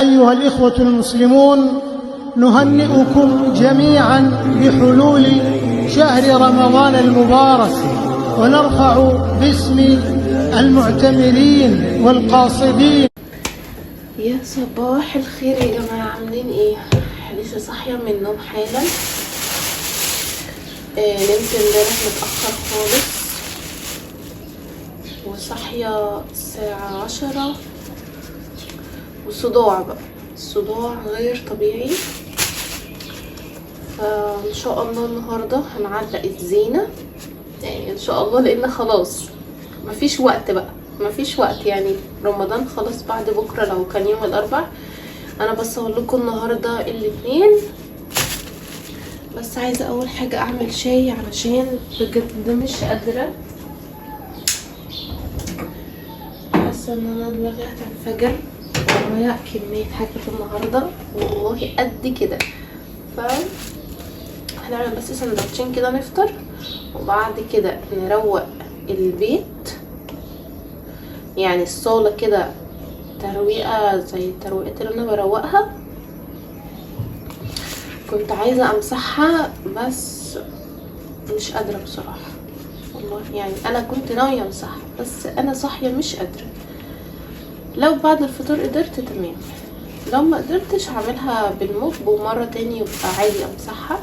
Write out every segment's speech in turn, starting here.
أيها الإخوة المسلمون، نهنئكم جميعا بحلول شهر رمضان المبارك، ونرفع باسم المعتمرين والقاصدين. يا صباح الخير يا جماعة، عاملين ايه؟ لسه صاحية من النوم حالا. نمت امبارح متأخر خالص وصاحية الساعة 10، وصداع بقى، الصداع غير طبيعي. فان شاء الله النهاردة هنعلق الزينة، يعني ان شاء الله، لان خلاص مفيش وقت بقى، مفيش وقت، يعني رمضان خلاص بعد بكرة لو كان يوم الاربع. انا بصور لكم النهاردة الاثنين، بس عايزة اول حاجة اعمل شاي علشان بجد مش قادرة، حاسة ان انا دماغي هتنفجر ورايا كمية حاجات النهاردة والله قد كده. هنعمل بس سندوتشين كده نفطر، وبعد كده نروق البيت، يعني الصالة كده ترويقة زي الترويقات اللي انا بروقها. كنت عايزة امسحها بس مش قادرة بصراحة والله، يعني انا كنت ناوية امسحها بس انا صاحية مش قادرة. لو بعد الفطور قدرت تمام، لو ما قدرتش هعملها بالموب ومرة تاني يبقى عادي امسحها.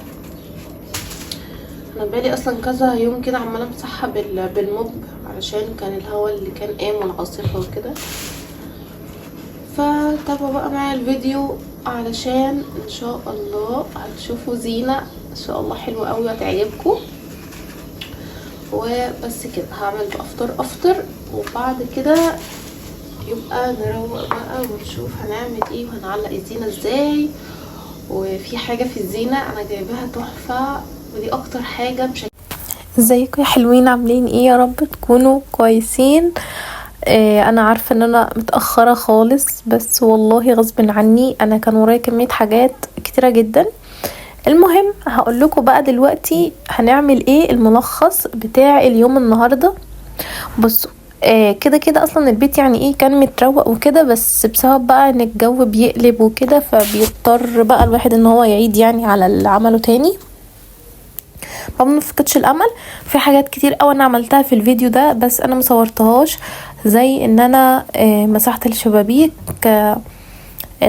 انا بقالي اصلا كذا يوم كده عمالة امسحها بالموب علشان كان الهواء اللي كان قام والعاصفة وكده. فتابعوا بقى معايا الفيديو علشان ان شاء الله هتشوفوا زينة ان شاء الله حلوة قوي وهتعجبكم. وبس كده هعمل بقى افطر وبعد كده يبقى نروق بقى ونشوف هنعمل ايه وهنعلق الزينة ازاي. وفي حاجة في الزينة انا جايباها تحفة، ودي اكتر حاجة ازيكم يا حلوين، عاملين ايه؟ يا رب تكونوا كويسين. انا عارفه ان انا متاخره خالص، بس والله غصب عني انا كان ورايا كميه حاجات كتيره جدا. المهم هقول لكم بقى دلوقتي هنعمل ايه، الملخص بتاع اليوم النهارده. بصوا، كده كده اصلا البيت يعني ايه كان متروق وكده، بس بسبب بقى ان الجو بيقلب وكده فبيضطر بقى الواحد ان هو يعيد يعني على اللي عمله تاني. ما بنفقدش الامل في حاجات كتير قوي انا عملتها في الفيديو ده، بس انا مصورتهاش، زي ان انا مسحت الشبابيك.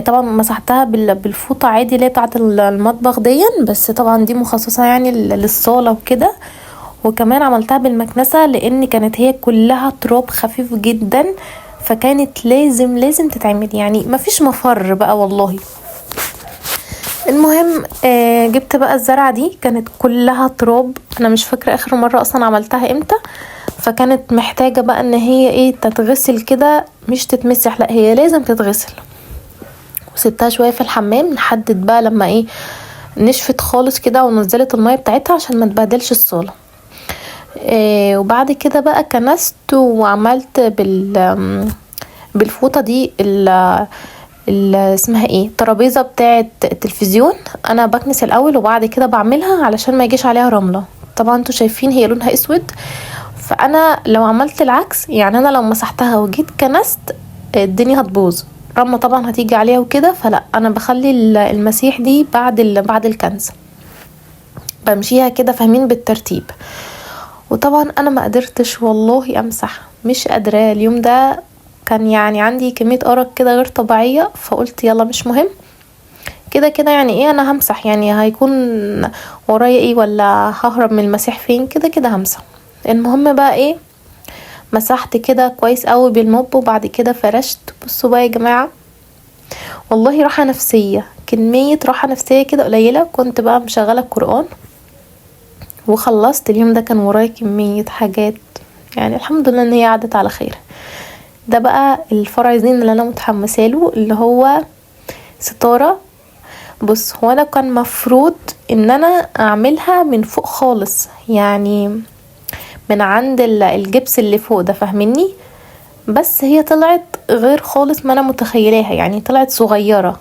طبعا مسحتها بالفوطه عادي اللي هي بتاعه المطبخ دي، بس طبعا دي مخصصه يعني للصاله وكده. وكمان عملتها بالمكنسه لان كانت هي كلها تراب خفيف جدا، فكانت لازم تتعمل، يعني مفيش مفر بقى والله. المهم جبت بقى الزرعه دي كانت كلها تراب، انا مش فاكره اخر مره اصلا عملتها امتى، فكانت محتاجه بقى ان هي ايه تتغسل كده، مش تتمسح، لا هي لازم تتغسل. وسبتها شويه في الحمام لحد بقى لما ايه نشفت خالص كده ونزلت الميه بتاعتها عشان ما تبهدلش الصاله. وبعد كده بقى كنست وعملت بالفوطه دي اسمها ايه الترابيزه بتاعه التلفزيون. انا بكنس الاول وبعد كده بعملها علشان ما يجيش عليها رمله. طبعا انتوا شايفين هي لونها اسود، فانا لو عملت العكس، يعني انا لو مسحتها وجيت كنست الدنيا هتبوظ، رمله طبعا هتيجي عليها وكده، فلا انا بخلي المسيح دي بعد الكنس، بمشيها كده فاهمين بالترتيب. وطبعا انا ما قدرتش والله امسح، مش قادره اليوم ده، كان يعني عندي كميه ارق كده غير طبيعيه، فقلت يلا مش مهم، كده كده يعني ايه انا همسح، يعني هيكون ورايا ايه ولا ههرب من المسيح فين، كده كده همسح. المهم بقى ايه مسحت كده كويس قوي بالموب، وبعد كده فرشت. بصوا بقى يا جماعه والله راحه نفسيه، كميه راحه نفسيه كده قليله. كنت بقى مشغله القران وخلصت اليوم ده، كان ورايا كميه حاجات، يعني الحمد لله ان هي عدت على خير. ده بقى الفرع زين اللي انا متحمسه له، اللي هو ستاره. بص هو انا كان مفروض ان انا اعملها من فوق خالص، يعني من عند الجبس اللي فوق ده فاهميني، بس هي طلعت غير خالص ما انا متخيلاها، يعني طلعت صغيره.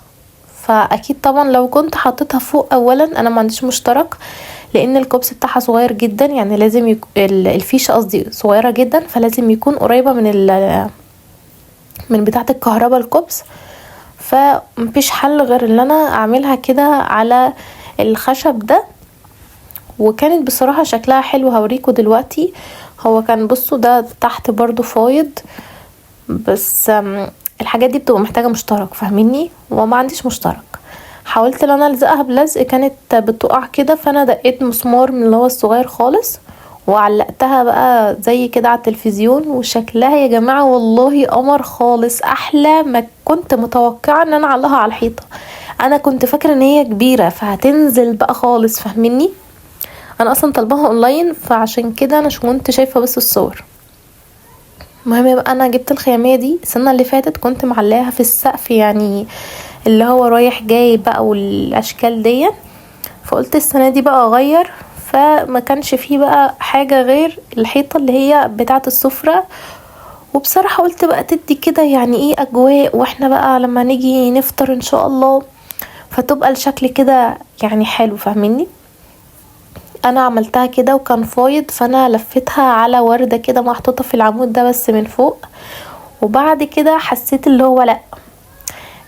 فاكيد طبعا لو كنت حطيتها فوق اولا انا ما عنديش مشترك، لان الكوبس بتاعها صغير جدا، يعني لازم الفيشه قصدي صغيره جدا، فلازم يكون قريبه من بتاعه الكهرباء الكوبس. فمفيش حل غير ان انا اعملها كده على الخشب ده. وكانت بصراحة شكلها حلو، هوريكم دلوقتي. هو كان بصوا ده تحت برضو فايض، بس الحاجات دي بتبقى محتاجة مشترك، فاهميني؟ وما عنديش مشترك. حاولت ان انا الزقها بلزق، كانت بتقع كده، فانا دقيت مسمار من اللي هو الصغير خالص وعلقتها بقى زي كده على التلفزيون. وشكلها يا جماعة والله قمر خالص، احلى ما كنت متوقعة ان انا اعلقها على الحيطة. انا كنت فاكرة ان هي كبيرة فهتنزل بقى خالص، فاهميني؟ انا اصلا طالباها اونلاين، فعشان كده انا كنت شايفة بس الصور. المهم بقى انا جبت الخيامية دي السنة اللي فاتت، كنت معلقاها في السقف يعني اللي هو رايح جاي بقى والاشكال دي. فقلت السنة دي بقى اغير، فما كانش فيه بقى حاجة غير الحيطة اللي هي بتاعة السفرة. وبصراحة قلت بقى تدي كده يعني ايه اجواء، واحنا بقى لما نيجي نفطر ان شاء الله فتبقى الشكل كده يعني حلو، فاهميني؟ انا عملتها كده وكان فايض، فانا لفتها على وردة كده محطوطة في العمود ده بس من فوق. وبعد كده حسيت اللي هو لا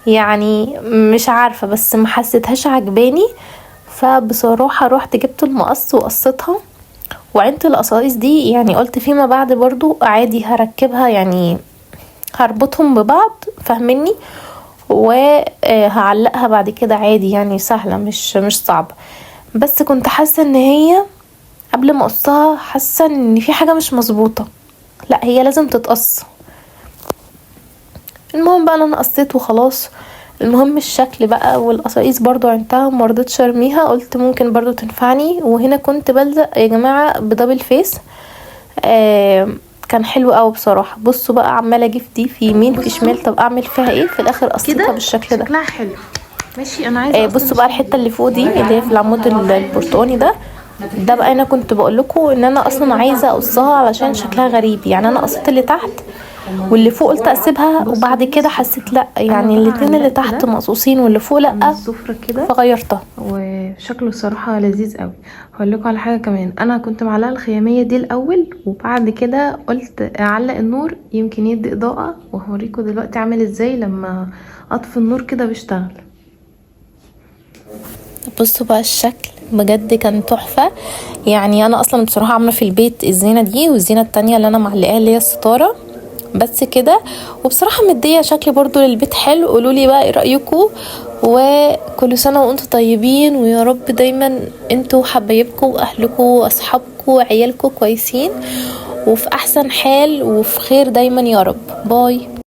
يعني مش عارفة، بس ما حسيتهاش عجباني. فبصراحة روحت جبت المقص وقصتها وعينت القصايص دي. يعني قلت فيما بعد برضو عادي هركبها، يعني هربطهم ببعض، فاهميني؟ وهعلقها بعد كده عادي، يعني سهلة مش صعبة. بس كنت حاسة ان هي قبل ما اقصها حاسة ان في حاجة مش مظبوطة، لا هي لازم تتقص. المهم بقى انا قصيت وخلاص. المهم الشكل بقى والقصايص برضو عينتها، مرضتش ارميها، قلت ممكن برضو تنفعني. وهنا كنت بلزق يا جماعة بدبل فيس، كان حلو قوي بصراحة. بصوا بقى عمالة اجيب دي في يمين في شمال، طب اعمل فيها ايه؟ في الاخر قصيتها بالشكل ده. شكلها حلو ماشي. انا عايزه بصوا بقى الحته اللي فوق دي اللي هي في العمود البرتقاني ده بقى انا كنت بقول لكم ان انا اصلا عايزه اقصها علشان شكلها غريب. يعني انا قصيت اللي تحت واللي فوق قلت اسيبها، وبعد كده حسيت لا يعني الاتنين اللي تحت مقصوصين واللي فوق لا، السفرة كده فغيرتها. وشكله الصراحة لذيذ قوي. هقول لكم على حاجة كمان، انا كنت معلقة الخيامية دي الاول وبعد كده قلت اعلق النور يمكن يدي اضاءة، وهوريكم دلوقتي عامل ازاي لما اطفي النور كده بيشتغل. بصوا بقى الشكل بجد كان تحفة. يعني انا اصلا بصراحة عاملة في البيت الزينة دي والزينة التانية اللي انا معلقاها اللي هي الستارة بس كده. وبصراحة مدية شكل برضو للبيت حلو. قولولي بقى ايه رأيكم، وكل سنة وانتم طيبين، ويا رب دايما انتوا حبايبكم واهلكم واصحابكم وعيالكم كويسين وفي احسن حال وفي خير دايما يا رب. باي.